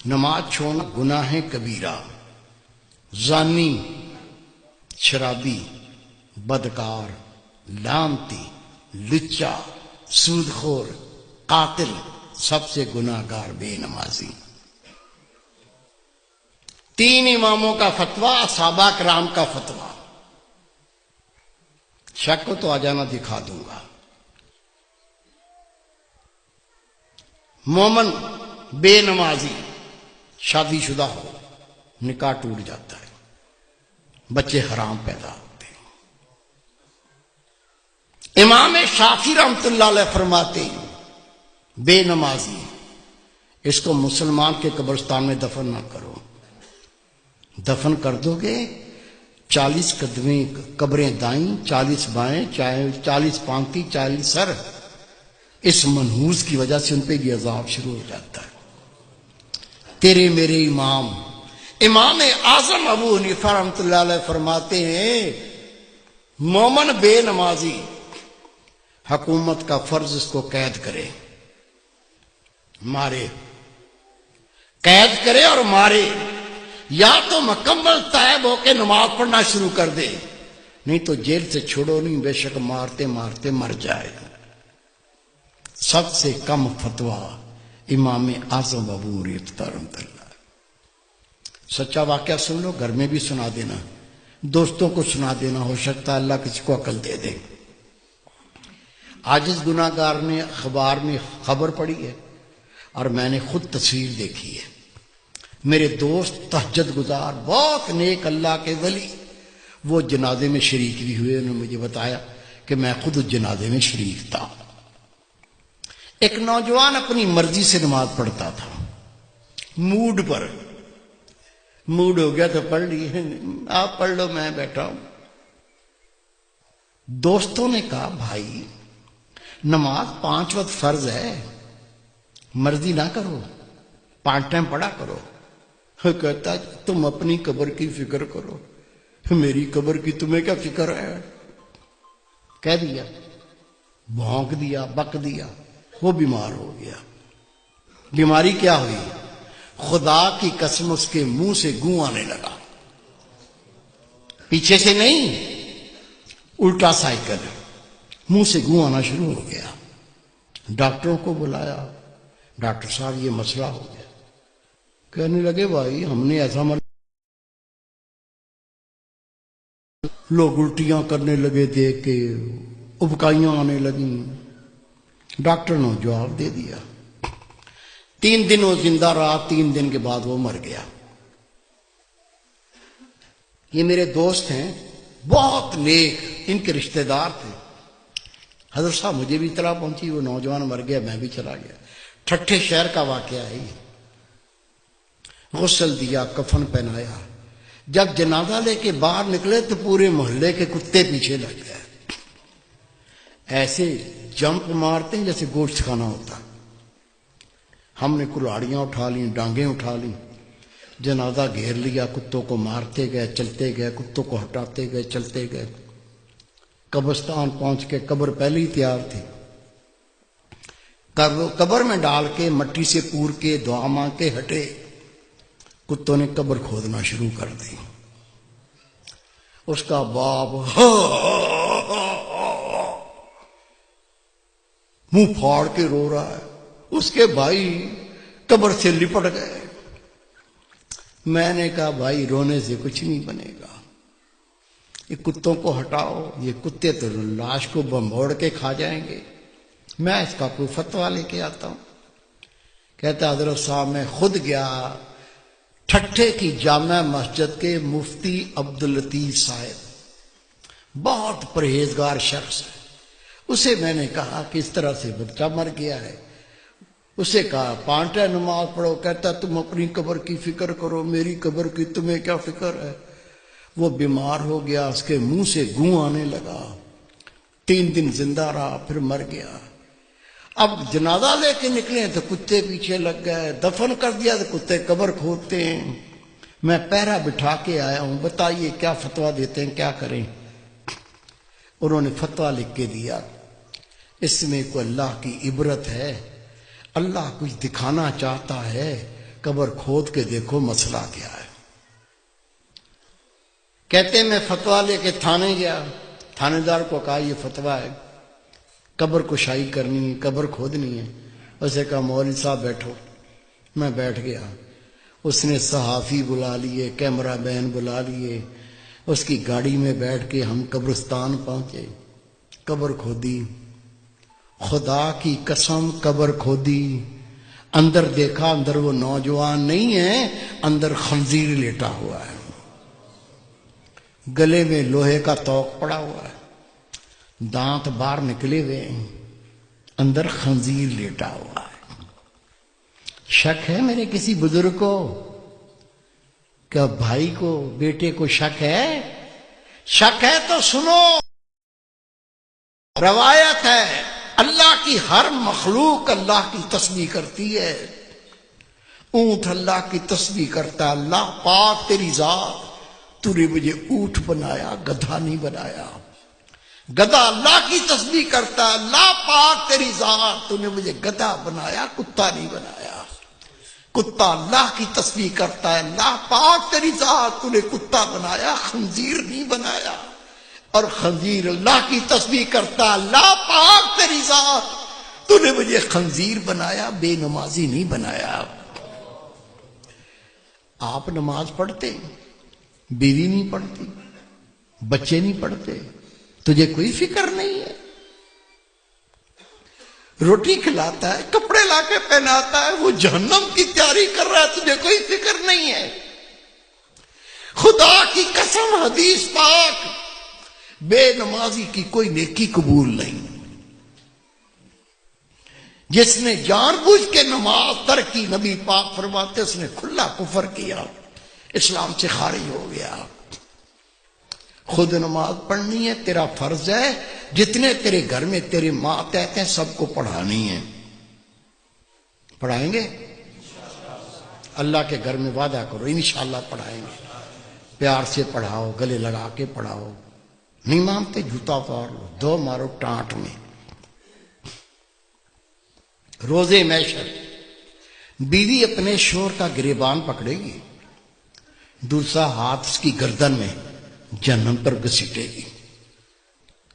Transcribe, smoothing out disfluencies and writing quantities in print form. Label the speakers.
Speaker 1: نماز چھوڑنا گناہ کبیرہ، زانی، شرابی، بدکار، لعنتی، لچا، سود خور، قاتل، سب سے گناہ گار بے نمازی۔ 3 اماموں کا فتویٰ، صحابہ کرام کا فتویٰ۔ شک کو تو آ جانا، دکھا دوں گا۔ مومن بے نمازی شادی شدہ ہو، نکاح ٹوٹ جاتا ہے، بچے حرام پیدا ہوتے ہیں۔ امام شافعی رحمۃ اللہ علیہ فرماتے ہیں بے نمازی اس کو مسلمان کے قبرستان میں دفن نہ کرو، دفن کر دو گے 40 قدمیں قبریں دائیں، 40 بائیں، 40 پانتی، 40 سر، اس منحوس کی وجہ سے ان پہ یہ عذاب شروع ہو جاتا ہے۔ تیرے میرے امام اعظم ابو حنیفہ رحمۃ اللہ علیہ فرماتے ہیں مومن بے نمازی حکومت کا فرض اس کو قید کرے، مارے، قید کرے اور مارے، یا تو مکمل تائب ہو کے نماز پڑھنا شروع کر دے، نہیں تو جیل سے چھوڑو نہیں، بے شک مارتے مارتے مر جائے۔ سب سے کم فتویٰ امام اعظم ابو حنیفہ رحمۃ اللہ۔ سچا واقعہ سن لو، گھر میں بھی سنا دینا، دوستوں کو سنا دینا، ہو سکتا ہے اللہ کسی کو عقل دے دے۔ عاجز گناہ گار نے اخبار میں خبر پڑھی ہے اور میں نے خود تصویر دیکھی ہے۔ میرے دوست تہجد گزار، بہت نیک اللہ کے ولی، وہ جنازے میں شریک بھی ہوئے، انہوں نے مجھے بتایا کہ میں خود اس جنازے میں شریک تھا۔ ایک نوجوان اپنی مرضی سے نماز پڑھتا تھا، موڈ پر، موڈ ہو گیا تو پڑھ لی، آپ پڑھ لو میں بیٹھا ہوں۔ دوستوں نے کہا بھائی نماز 5 وقت فرض ہے، مرضی نہ کرو، 5 ٹائم پڑھا کرو۔ کہتا تم اپنی قبر کی فکر کرو، میری قبر کی تمہیں کیا فکر ہے؟ کہہ دیا، بھونک دیا، بک دیا، وہ بیمار ہو گیا۔ بیماری کیا ہوئی؟ خدا کی قسم اس کے منہ سے گوں آنے لگا، پیچھے سے نہیں، الٹا سائیکل، منہ سے گوں آنا شروع ہو گیا۔ ڈاکٹروں کو بلایا، ڈاکٹر صاحب یہ مسئلہ ہو گیا۔ کہنے لگے بھائی ہم نے ایسا لوگ الٹیاں کرنے لگے، دیکھ کے ابکائیاں آنے لگیں۔ ڈاکٹر نے جواب دے دیا۔ 3 دن وہ زندہ رہا، 3 دن کے بعد وہ مر گیا۔ یہ میرے دوست ہیں، بہت نیک، ان کے رشتہ دار تھے۔ حضرت صاحب مجھے بھی اطلاع پہنچی، وہ نوجوان مر گیا، میں بھی چلا گیا۔ ٹھٹھے شہر کا واقعہ ہے یہ۔ غسل دیا، کفن پہنایا، جب جنازہ لے کے باہر نکلے تو پورے محلے کے کتے پیچھے لگ گئے، ایسے جمپ مارتے ہیں جیسے گوشت کھانا ہوتا۔ ہم نے کلاڑیاں اٹھا لیں، ڈانگیں اٹھا لیں، جنازہ گھیر لیا، کتوں کو مارتے گئے، چلتے گئے، کتوں کو ہٹاتے گئے، چلتے گئے۔ قبرستان پہنچ کے قبر پہلے ہی تیار تھی، قبر میں ڈال کے مٹی سے پور کے دعا مانگ کے ہٹے، کتوں نے قبر کھودنا شروع کر دی۔ اس کا باپ منہ پھاڑ کے رو رہا ہے، اس کے بھائی قبر سے لپٹ گئے۔ میں نے کہا بھائی رونے سے کچھ نہیں بنے گا، یہ کتوں کو ہٹاؤ، یہ کتے تو لاش کو بمبوڑ کے کھا جائیں گے، میں اس کا کوئی فتویٰ لے کے آتا ہوں۔ کہتا حضرت صاحب میں خود گیا، ٹھٹھے کی جامع مسجد کے مفتی عبداللطیف صاحب، بہت پرہیزگار شخص ہے، اسے میں نے کہا کہ اس طرح سے بچہ مر گیا ہے۔ اسے کہا 5 ٹائم نماز پڑھو، کہتا تم اپنی قبر کی فکر کرو، میری قبر کی تمہیں کیا فکر ہے؟ وہ بیمار ہو گیا، اس کے منہ سے گوں آنے لگا، 3 دن زندہ رہا، پھر مر گیا۔ اب جنازہ لے کے نکلے تو کتے پیچھے لگ گئے، دفن کر دیا تو کتے قبر کھودتے ہیں۔ میں پہرا بٹھا کے آیا ہوں، بتائیے کیا فتویٰ دیتے ہیں، کیا کریں؟ انہوں نے فتویٰ لکھ کے دیا، اس میں کوئی اللہ کی عبرت ہے، اللہ کچھ دکھانا چاہتا ہے قبر کھود کے دیکھو مسئلہ کیا ہے۔ کہتے میں فتویٰ لے کے تھانے گیا، تھانے دار کو کہا یہ فتویٰ ہے، قبر کشائی کرنی ہے، قبر کھودنی ہے۔ اسے کہا مولوی صاحب بیٹھو۔ میں بیٹھ گیا، اس نے صحافی بلا لیے، کیمرہ مین بلا لیے، اس کی گاڑی میں بیٹھ کے ہم قبرستان پہنچے، قبر کھودی، خدا کی قسم قبر کھودی، اندر دیکھا، اندر وہ نوجوان نہیں ہے، اندر خنزیر لیٹا ہوا ہے، گلے میں لوہے کا توق پڑا ہوا ہے، دانت باہر نکلے ہوئے ہیں، اندر خنزیر لیٹا ہوا ہے۔ شک ہے میرے کسی بزرگ کو؟ کیا بھائی کو، بیٹے کو شک ہے؟ شک ہے تو سنو، روایت ہے اللہ کی ہر مخلوق اللہ کی تسبیح کرتی ہے۔ اونٹ اللہ کی تسبیح کرتا ہے، اللہ پاک تیری ذات، تو نے مجھے اونٹ بنایا، گدھا نہیں بنایا۔ گدھا اللہ کی تسبیح کرتا ہے، اللہ پاک تیری ذات، تو نے مجھے گدھا بنایا، کتا نہیں بنایا۔ کتا اللہ کی تسبیح کرتا ہے، اللہ پاک تیری ذات، تو نے کتا بنایا، خنزیر نہیں بنایا۔ اور خنزیر اللہ کی تسبیح کرتا ہے، اللہ پاک تیری ذات، تو نے مجھے خنزیر بنایا، بے نمازی نہیں بنایا۔ آپ نماز پڑھتے، بیوی نہیں پڑھتی، بچے نہیں پڑھتے، تجھے کوئی فکر نہیں ہے؟ روٹی کھلاتا ہے، کپڑے لا کے پہناتا ہے، وہ جہنم کی تیاری کر رہا ہے، تجھے کوئی فکر نہیں ہے؟ خدا کی قسم حدیث پاک، بے نمازی کی کوئی نیکی قبول نہیں۔ جس نے جان بوجھ کے نماز ترک کی، نبی پاک فرماتے اس نے کھلا کفر کیا، اسلام سے خارج ہو گیا۔ خود نماز پڑھنی ہے، تیرا فرض ہے، جتنے تیرے گھر میں تیرے ماتحت ہیں سب کو پڑھانی ہے۔ پڑھائیں گے؟ اللہ کے گھر میں وعدہ کرو انشاءاللہ پڑھائیں گے۔ پیار سے پڑھاؤ، گلے لگا کے پڑھاؤ، نہیں مانتے جوتا پار لو، دو مارو ٹانٹ میں۔ روزے محشر بیوی اپنے شوہر کا گریبان پکڑے گی، دوسرا ہاتھ اس کی گردن میں جہنم پر گھسیٹے گی۔